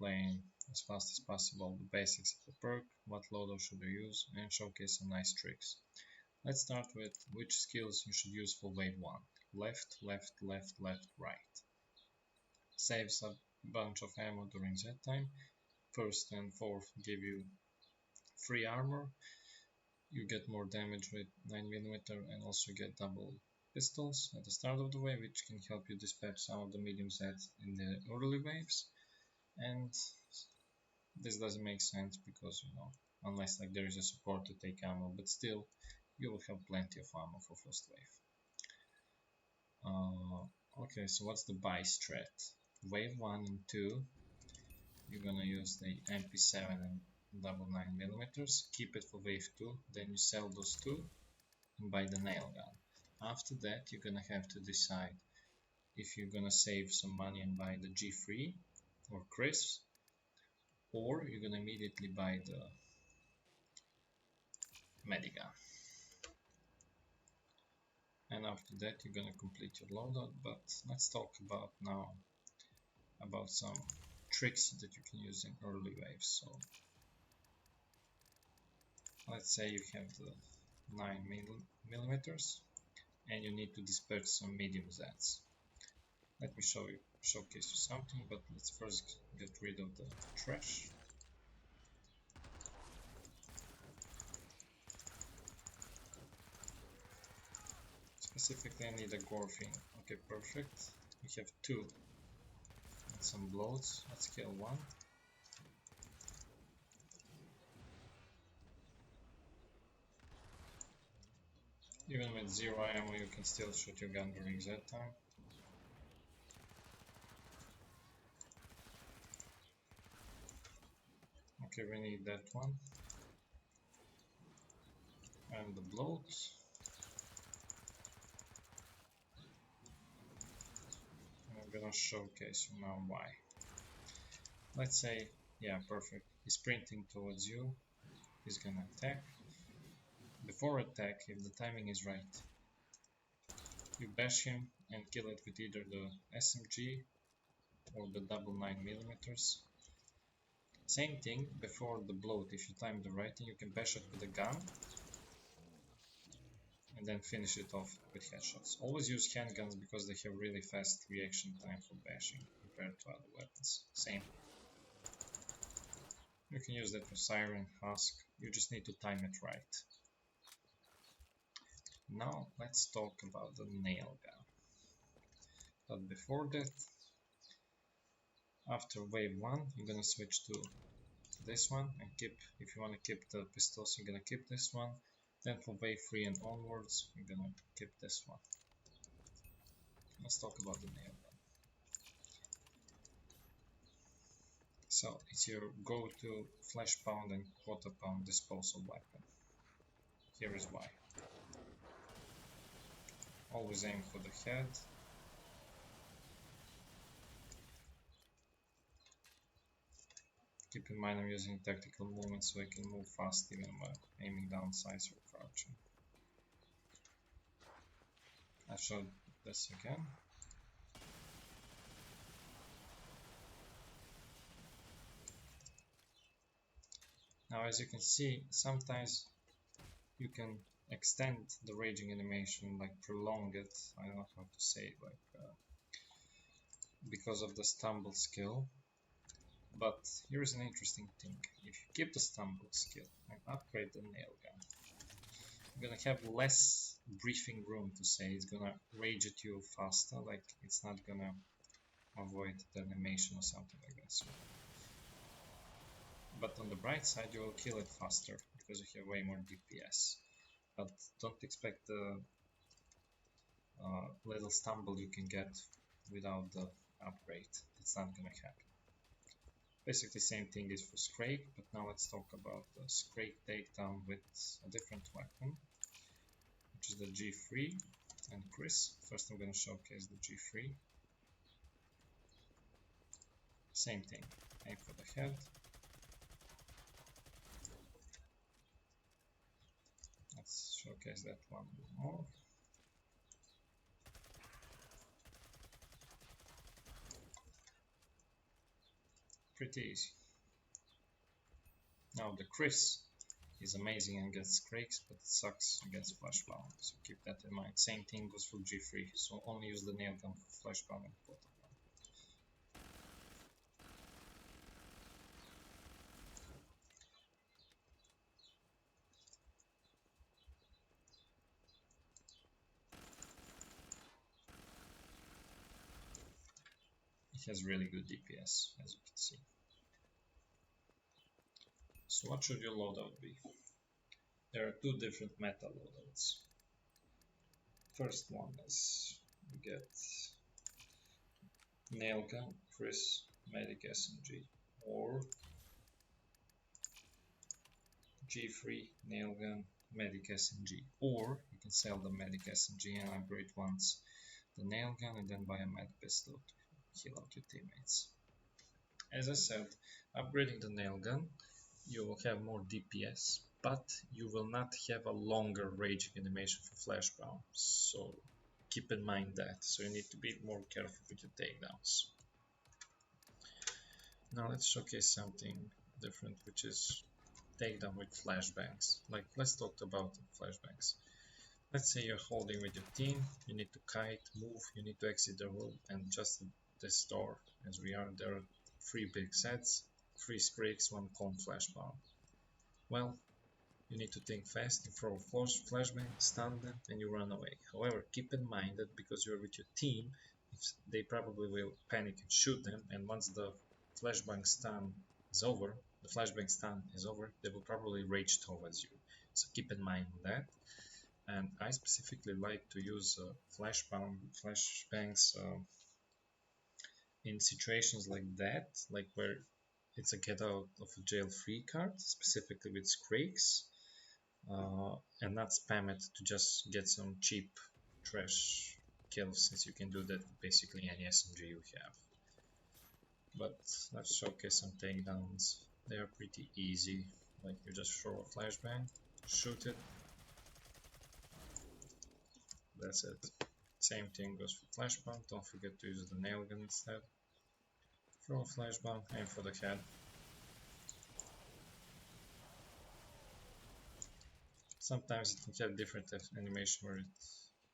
explain as fast as possible the basics of the perk, what loadout should you use, and showcase some nice tricks. Let's start with which skills you should use for wave 1. Left, left, left, left, right. Saves a bunch of ammo during that time. First and fourth give you free armor. You get more damage with 9mm and also get double pistols at the start of the wave, which can help you dispatch some of the medium zeds in the early waves. And this doesn't make sense because, unless like there is a support to take ammo, but still you will have plenty of ammo for first wave. Okay, so what's the buy strat? Wave 1 and 2, you're gonna use the MP7 and double 9mm, keep it for wave 2, then you sell those two and buy the Nailgun. After that you're gonna have to decide if you're gonna save some money and buy the G3 or Kriss, or you're gonna immediately buy the Nvdia. And after that you're gonna complete your loadout, but let's talk about some tricks that you can use in early waves. So let's say you have the 9mm and you need to dispatch some medium zeds. Let me showcase you something, but let's first get rid of the trash. Specifically I need a Gorfing. Okay, perfect. We have 2 and some bloats. Let's kill 1. Even with 0 ammo you can still shoot your gun during that time. Okay, we need that one. And the bloat. I'm gonna showcase you now why. Let's say, yeah, perfect. He's sprinting towards you. He's gonna attack. Before attack, if the timing is right, you bash him and kill it with either the SMG or the double 9mm. Same thing before the bloat. If you time the right thing, you can bash it with a gun and then finish it off with headshots. Always use handguns because they have really fast reaction time for bashing compared to other weapons. Same. You can use that for Siren, Husk, you just need to time it right. Now let's talk about the Nailgun. But before that, after wave 1, you're gonna switch to this one and keep, if you want to keep the pistols, you're gonna keep this one. Then for wave 3 and onwards, you're gonna keep this one. Let's talk about the Nailgun. So it's your go-to flash pound and quarter pound disposal weapon. Here is why. Always aim for the head. Keep in mind I'm using tactical movement so I can move fast even while aiming down sights or crouching. I'll show this again. Now as you can see, sometimes you can extend the raging animation, like prolong it, I don't know how to say it, like because of the stumble skill. But here's an interesting thing. If you keep the stumble skill and upgrade the Nailgun, you're gonna have less breathing room to say. It's gonna rage at you faster, like it's not gonna avoid the animation or something like that. So, but on the bright side you will kill it faster because you have way more DPS. But don't expect the little stumble you can get without the upgrade. It's not gonna happen. Basically same thing is for Scrake, but now let's talk about the Scrake takedown with a different weapon, which is the G3 and Kriss. First I'm gonna showcase the G3. Same thing, aim for the head. Let's showcase that one more. Pretty easy. Now the Kriss is amazing against Craigs, but it sucks against Flashbang, so keep that in mind. Same thing goes for G3, so only use the Nailgun for Flashbang and Portal. It has really good DPS, as you can see. So what should your loadout be? There are two different meta loadouts. First one is you get Nailgun, Kriss, Medic SMG, or G3, Nailgun, Medic SMG, or you can sell the Medic SMG and upgrade once the Nailgun and then buy a Med Pistol to heal out your teammates. As I said, upgrading the Nailgun, you will have more DPS, but you will not have a longer raging animation for Flashbang, so keep in mind that. So you need to be more careful with your takedowns. Now let's showcase something different, which is takedown with flashbangs. Like, let's talk about flashbangs. Let's say you're holding with your team, you need to kite, move, you need to exit the room, and just this door, as we are, there are 3 big zeds, 3 scrapes, 1 calm flashbang. Well, you need to think fast, you throw a flashbang, stun them, and you run away. However, keep in mind that because you're with your team, they probably will panic and shoot them, and once the flashbang stun is over, they will probably rage towards you. So keep in mind that. And I specifically like to use flashbangs in situations like that, like where it's a get out of jail free card, specifically with Scrakes, and not spam it to just get some cheap trash kills, since you can do that with basically any SMG you have. But let's showcase some takedowns. They are pretty easy, like you just throw a flashbang, shoot it, that's it. Same thing goes for flashbang, don't forget to use the nailgun instead. Throw a flashbang, aim for the head. Sometimes it can have different animation where it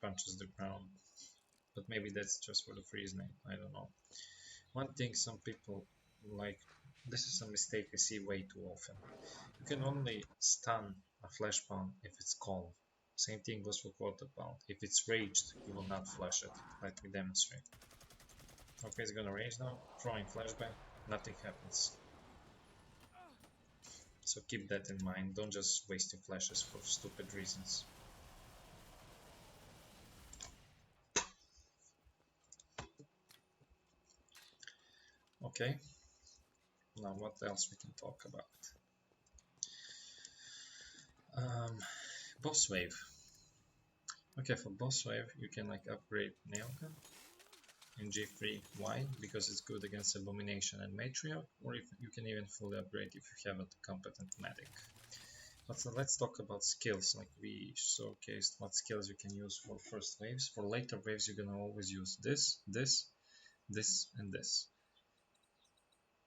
punches the ground, but maybe that's just for the freeze name, I don't know. One thing some people like, this is a mistake I see way too often. You can only stun a flashbang if it's calm. Same thing goes for quarter pound. If it's raged, you will not flash it. Let me demonstrate. Okay, it's gonna rage now. Throwing flashbang, nothing happens. So keep that in mind. Don't just waste your flashes for stupid reasons. Okay. Now what else we can talk about? Boss wave. Okay, for boss wave you can like upgrade Nailgun in G3. Why? Because it's good against Abomination and Matriarch, or if you can even fully upgrade if you have a competent medic. But so let's talk about skills, like we showcased what skills you can use for first waves. For later waves you're gonna always use this, and this.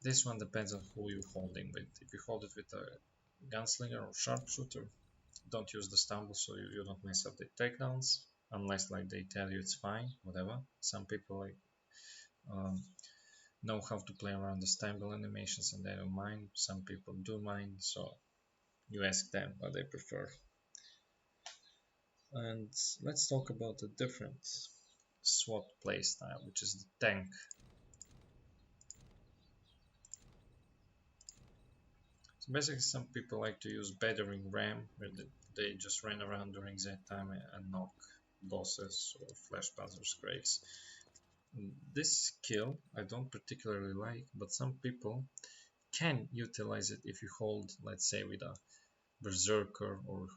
This one depends on who you're holding with. If you hold it with a gunslinger or sharpshooter, don't use the stumble so you don't mess up the takedowns, unless like they tell you it's fine, whatever. Some people like know how to play around the stumble animations and they don't mind. Some people do mind, so you ask them what they prefer. And let's talk about a different SWAT playstyle, which is the tank. So basically some people like to use battering ram, where they just run around during that time and knock bosses or flash buzzer scrapes. This skill I don't particularly like, but some people can utilize it if you hold, let's say, with a berserker or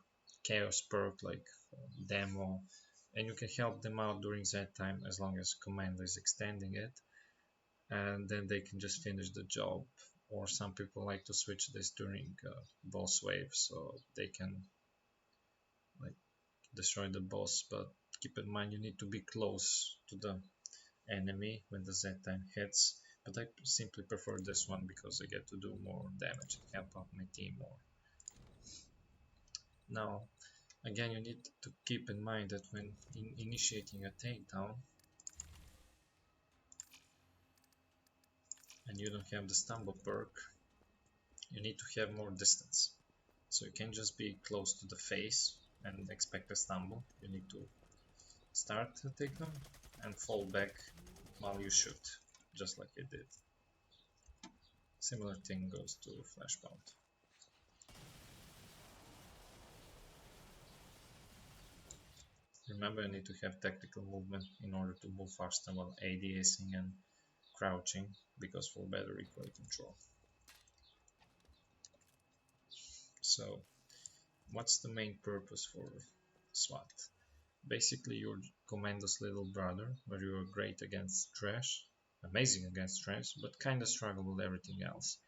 chaos perk like demo, and you can help them out during that time as long as commander is extending it, and then they can just finish the job. Or some people like to switch this during boss wave, so they can like destroy the boss, but keep in mind you need to be close to the enemy when the Z time hits. but I simply prefer this one because I get to do more damage and help out my team more. Now, again, you need to keep in mind that when initiating a takedown and you don't have the stumble perk, you need to have more distance. So you can't just be close to the face and expect a stumble. You need to start a takedown and fall back while you shoot, just like I did. Similar thing goes to Flashbang. Remember, you need to have tactical movement in order to move faster while ADSing and crouching, because for better recoil control. So, what's the main purpose for SWAT? Basically, you're Commando's little brother, where you are great against trash, amazing against trash, but kinda struggle with everything else.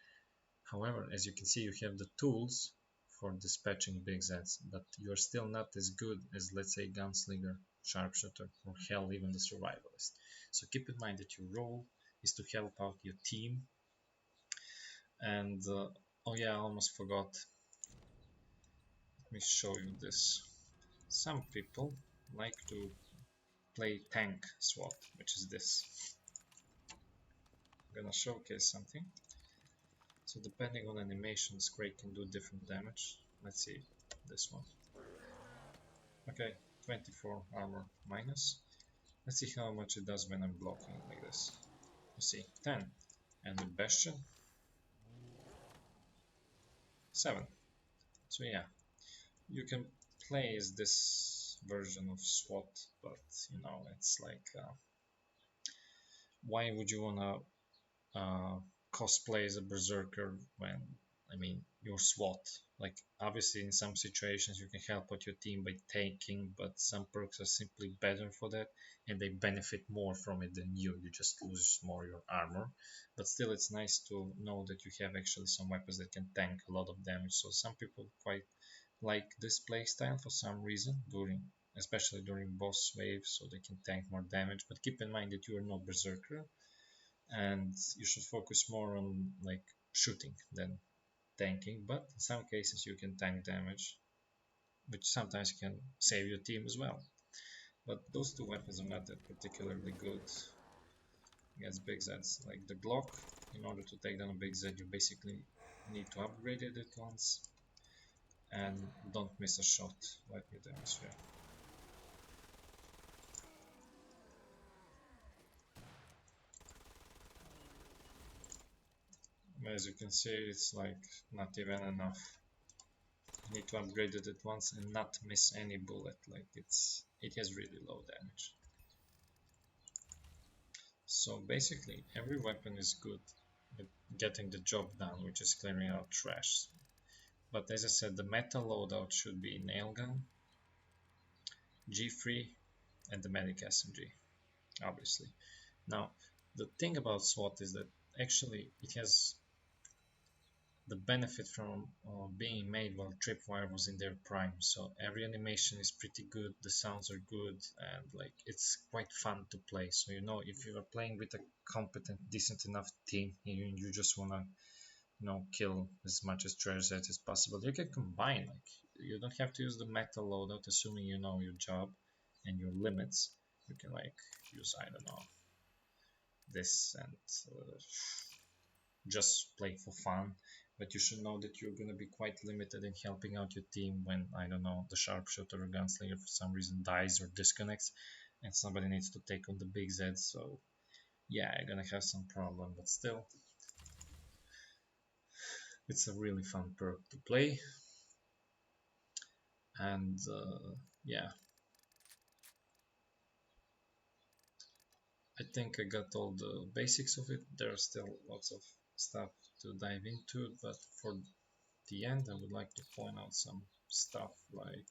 However, as you can see, you have the tools for dispatching big zeds, but you're still not as good as, let's say, gunslinger, sharpshooter, or hell, even the survivalist. So keep in mind that your role is to help out your team. And oh yeah, I almost forgot. Let me show you this. Some people like to play tank SWAT, which is this. I'm gonna showcase something. So depending on animations, Kraken can do different damage. Let's see this one. Okay, 24 armor minus. Let's see how much it does when I'm blocking like this. You see, 10. And with Bastion, 7. So yeah, you can play as this version of SWAT, but you know, it's like, why would you wanna cosplay as a berserker when, I mean, you're SWAT? Like, obviously in some situations you can help out your team by taking, but some perks are simply better for that and they benefit more from it than you just lose more your armor. But still, it's nice to know that you have actually some weapons that can tank a lot of damage. So some people quite like this playstyle for some reason, especially during boss waves, so they can tank more damage. But keep in mind that you are no berserker, and you should focus more on like shooting than tanking, but in some cases you can tank damage, which sometimes can save your team as well. But those two weapons are not that particularly good against big zeds. Like the Glock, in order to take down a big zed, you basically need to upgrade it once, and don't miss a shot. Let me demonstrate. As you can see, it's like not even enough. You need to upgrade it at once and not miss any bullet. Like it has really low damage. So basically, every weapon is good at getting the job done, which is clearing out trash. But as I said, the meta loadout should be Nailgun, G3, and the Medic SMG, obviously. Now, the thing about SWAT is that actually it has the benefit from being made while Tripwire was in their prime. So every animation is pretty good, the sounds are good, and like it's quite fun to play. So you know, if you are playing with a competent, decent enough team, you just wanna kill as much as treasure sets as possible, you can combine. Like you don't have to use the metal loadout, assuming you know your job and your limits. You can like use, I don't know, this and just play for fun, but you should know that you're going to be quite limited in helping out your team when, I don't know, the sharpshooter or gunslinger for some reason dies or disconnects and somebody needs to take on the big Z. So yeah, you're gonna have some problem, but still it's a really fun perk to play. And yeah, I think I got all the basics of it. There are still lots of stuff to dive into, but for the end I would like to point out some stuff like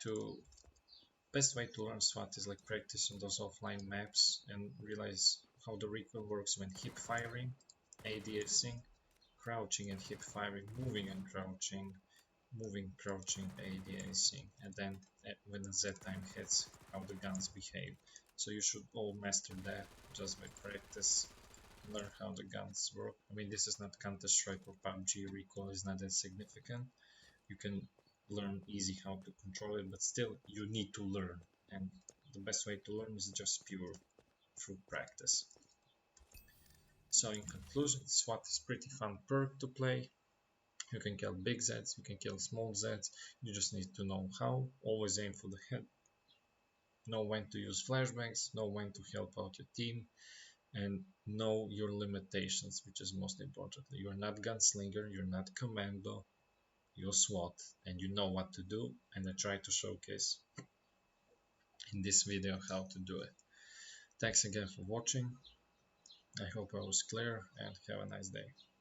to best way to learn SWAT is like practice on those offline maps and realize how the recoil works when hip firing, ADSing, crouching and hip firing, moving and crouching, moving, crouching, ADACing, and then when the Z time hits, how the guns behave. So you should all master that just by practice, learn how the guns work. I mean, this is not Counter-Strike or PUBG, recoil is not that significant. You can learn easy how to control it, but still you need to learn, and the best way to learn is just pure through practice. So in conclusion, SWAT is pretty fun perk to play. You can kill big zeds, you can kill small zeds, you just need to know how, always aim for the head, know when to use flashbangs, know when to help out your team, and know your limitations, which is most important. You're not gunslinger, you're not commando, you're SWAT, and you know what to do, and I try to showcase in this video how to do it. Thanks again for watching, I hope I was clear, and have a nice day.